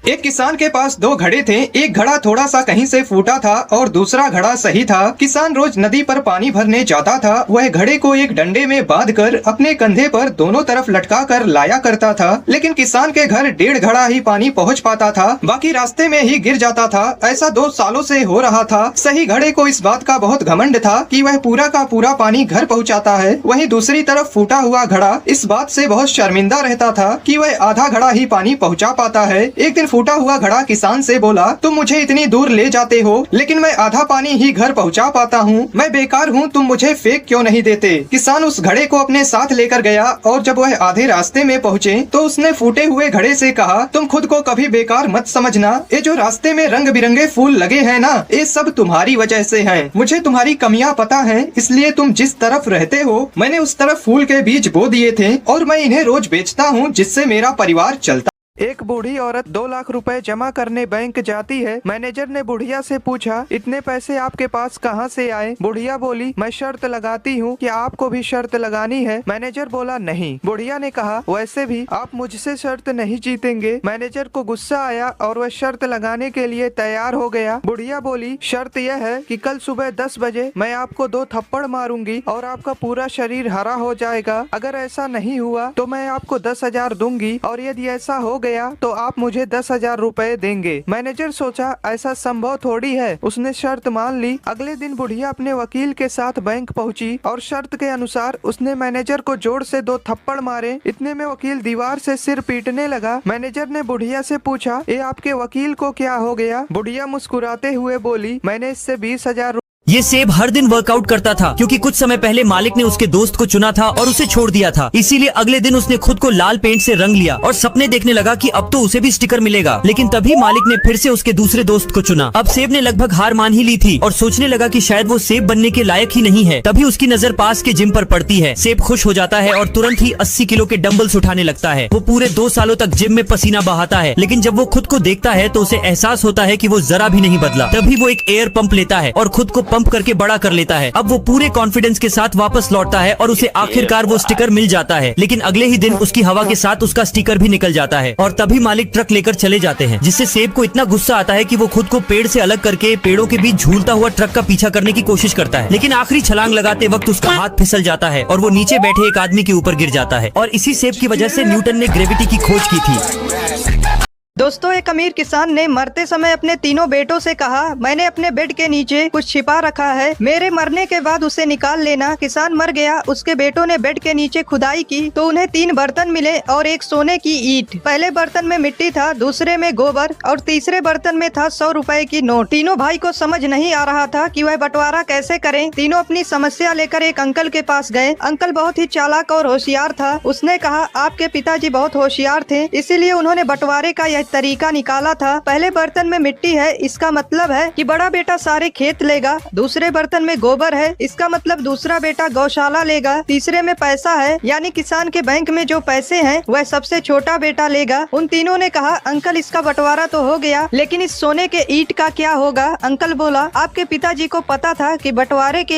एक किसान के पास दो घड़े थे। एक घड़ा थोड़ा सा कहीं से फूटा था और दूसरा घड़ा सही था। किसान रोज नदी पर पानी भरने जाता था। वह घड़े को एक डंडे में बांधकर अपने कंधे पर दोनों तरफ लटका कर लाया करता था। लेकिन किसान के घर 1.5 घड़ा ही पानी पहुंच पाता था, बाकी रास्ते में ही गिर जाता था। ऐसा 2 सालों से हो रहा था। सही घड़े को इस बात का बहुत घमंड था कि वह पूरा का पूरा पानी घर पहुँचाता है। वहीं दूसरी तरफ फूटा हुआ घड़ा इस बात से बहुत शर्मिंदा रहता था कि वह आधा घड़ा ही पानी पहुँचा पाता है। एक दिन फूटा हुआ घड़ा किसान से बोला, तुम मुझे इतनी दूर ले जाते हो लेकिन मैं आधा पानी ही घर पहुंचा पाता हूँ। मैं बेकार हूँ, तुम मुझे फेंक क्यों नहीं देते। किसान उस घड़े को अपने साथ लेकर गया और जब वह आधे रास्ते में पहुँचे तो उसने फूटे हुए घड़े से कहा, तुम खुद को कभी बेकार मत समझना। ये जो रास्ते में रंग बिरंगे फूल लगे हैं ना, ये सब तुम्हारी वजह से हैं। मुझे तुम्हारी कमियां पता हैं, इसलिए तुम जिस तरफ रहते हो मैंने उस तरफ फूल के बीज बो दिए थे और मैं इन्हें रोज बेचता हूँ, जिससे मेरा परिवार चलता। एक बूढ़ी औरत 2 लाख रुपए जमा करने बैंक जाती है। मैनेजर ने बुढ़िया से पूछा, इतने पैसे आपके पास कहाँ से आए? बुढ़िया बोली, मैं शर्त लगाती हूँ कि आपको भी शर्त लगानी है। मैनेजर बोला, नहीं। बुढ़िया ने कहा, वैसे भी आप मुझसे शर्त नहीं जीतेंगे। मैनेजर को गुस्सा आया और वह शर्त लगाने के लिए तैयार हो गया। बुढ़िया बोली, शर्त यह है कि कल सुबह 10 बजे मैं आपको 2 थप्पड़ मारूंगी और आपका पूरा शरीर हरा हो जाएगा। अगर ऐसा नहीं हुआ तो मैं आपको 10,000 दूंगी और यदि ऐसा हो गया तो आप मुझे 10,000 रुपए देंगे। मैनेजर सोचा, ऐसा संभव थोड़ी है। उसने शर्त मान ली। अगले दिन बुढ़िया अपने वकील के साथ बैंक पहुंची और शर्त के अनुसार उसने मैनेजर को जोर से 2 थप्पड़ मारे। इतने में वकील दीवार से सिर पीटने लगा। मैनेजर ने बुढ़िया से पूछा, ये आपके वकील को क्या हो गया? बुढ़िया मुस्कुराते हुए बोली, मैंने इससे 20,000। ये सेब हर दिन वर्कआउट करता था क्योंकि कुछ समय पहले मालिक ने उसके दोस्त को चुना था और उसे छोड़ दिया था। इसीलिए अगले दिन उसने खुद को लाल पेंट से रंग लिया और सपने देखने लगा कि अब तो उसे भी स्टिकर मिलेगा। लेकिन तभी मालिक ने फिर से उसके दूसरे दोस्त को चुना। अब सेब ने लगभग हार मान ही ली थी और सोचने लगा कि शायद वो सेब बनने के लायक ही नहीं है। तभी उसकी नजर पास के जिम पर पड़ती है। सेब खुश हो जाता है और तुरंत ही 80 किलो के डंबल्स उठाने लगता है। वो पूरे 2 सालों तक जिम में पसीना बहाता है, लेकिन जब वो खुद को देखता है तो उसे एहसास होता है कि वो जरा भी नहीं बदला। तभी वो एक एयर पंप लेता है और खुद को पंप करके बड़ा कर लेता है। अब वो पूरे कॉन्फिडेंस के साथ वापस लौटता है और उसे आखिरकार वो स्टिकर मिल जाता है। लेकिन अगले ही दिन उसकी हवा के साथ उसका स्टिकर भी निकल जाता है और तभी मालिक ट्रक लेकर चले जाते हैं, जिससे सेब को इतना गुस्सा आता है कि वो खुद को पेड़ से अलग करके पेड़ों के बीच झूलता हुआ ट्रक का पीछा करने की कोशिश करता है। लेकिन आखिरी छलांग लगाते वक्त उसका हाथ फिसल जाता है और वो नीचे बैठे एक आदमी के ऊपर गिर जाता है। और इसी सेब की वजह से न्यूटन ने ग्रेविटी की खोज की थी। दोस्तों, एक अमीर किसान ने मरते समय अपने तीनों बेटों से कहा, मैंने अपने बेड के नीचे कुछ छिपा रखा है, मेरे मरने के बाद उसे निकाल लेना। किसान मर गया। उसके बेटों ने बेड के नीचे खुदाई की तो उन्हें 3 बर्तन मिले और एक सोने की ईंट। पहले बर्तन में मिट्टी था, दूसरे में गोबर और तीसरे बर्तन में था 100 रुपए की नोट। तीनों भाई को समझ नहीं आ रहा था कि वह बंटवारा कैसे करें। तीनों अपनी समस्या लेकर एक अंकल के पास गए। अंकल बहुत ही चालाक और होशियार था। उसने कहा, आपके पिताजी बहुत होशियार थे, इसीलिए उन्होंने बंटवारे का यह तरीका निकाला था। पहले बर्तन में मिट्टी है, इसका मतलब है कि बड़ा बेटा सारे खेत लेगा। दूसरे बर्तन में गोबर है, इसका मतलब दूसरा बेटा गौशाला लेगा। तीसरे में पैसा है, यानी किसान के बैंक में जो पैसे हैं वह सबसे छोटा बेटा लेगा। उन तीनों ने कहा, अंकल इसका बंटवारा तो हो गया, लेकिन इस सोने के ईंट का क्या होगा? अंकल बोला, आपके पिताजी को पता था कि बंटवारे के